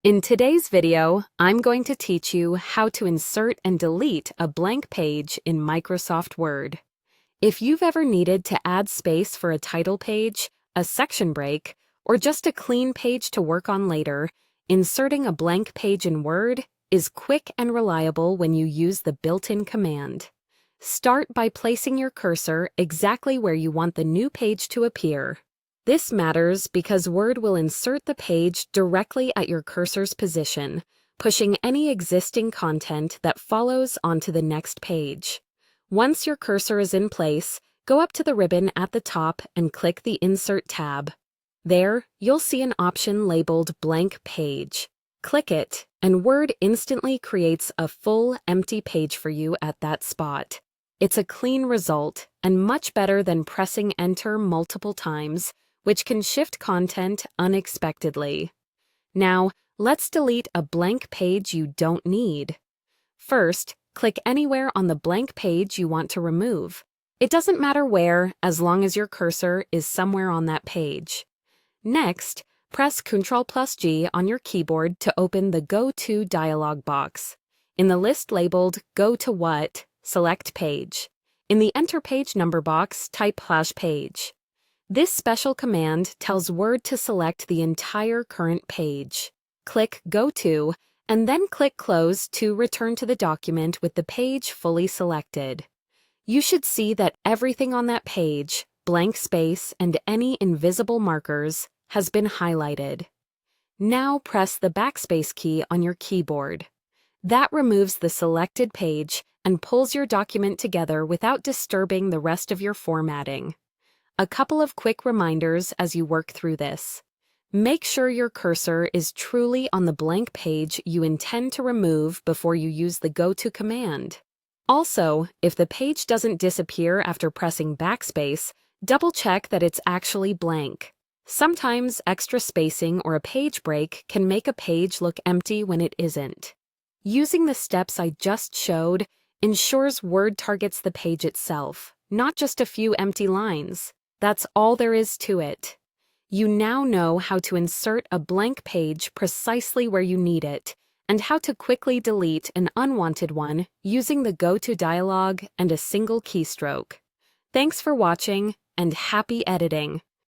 In today's video, I'm going to teach you how to insert and delete a blank page in Microsoft Word. If you've ever needed to add space for a title page, a section break, or just a clean page to work on later, inserting a blank page in Word is quick and reliable when you use the built-in command. Start by placing your cursor exactly where you want the new page to appear. This matters because Word will insert the page directly at your cursor's position, pushing any existing content that follows onto the next page. Once your cursor is in place, go up to the ribbon at the top and click the Insert tab. There, you'll see an option labeled Blank Page. Click it, and Word instantly creates a full, empty page for you at that spot. It's a clean result, and much better than pressing Enter multiple times, which can shift content unexpectedly. Now, let's delete a blank page you don't need. First, click anywhere on the blank page you want to remove. It doesn't matter where, as long as your cursor is somewhere on that page. Next, press Ctrl+G on your keyboard to open the Go To dialog box. In the list labeled Go to What, select Page. In the Enter Page Number box, type /page. This special command tells Word to select the entire current page. Click Go To, and then click Close to return to the document with the page fully selected. You should see that everything on that page, blank space, and any invisible markers, has been highlighted. Now press the Backspace key on your keyboard. That removes the selected page and pulls your document together without disturbing the rest of your formatting. A couple of quick reminders as you work through this. Make sure your cursor is truly on the blank page you intend to remove before you use the Go To command. Also, if the page doesn't disappear after pressing Backspace, double-check that it's actually blank. Sometimes extra spacing or a page break can make a page look empty when it isn't. Using the steps I just showed ensures Word targets the page itself, not just a few empty lines. That's all there is to it. You now know how to insert a blank page precisely where you need it, and how to quickly delete an unwanted one using the Go To dialog and a single keystroke. Thanks for watching, and happy editing!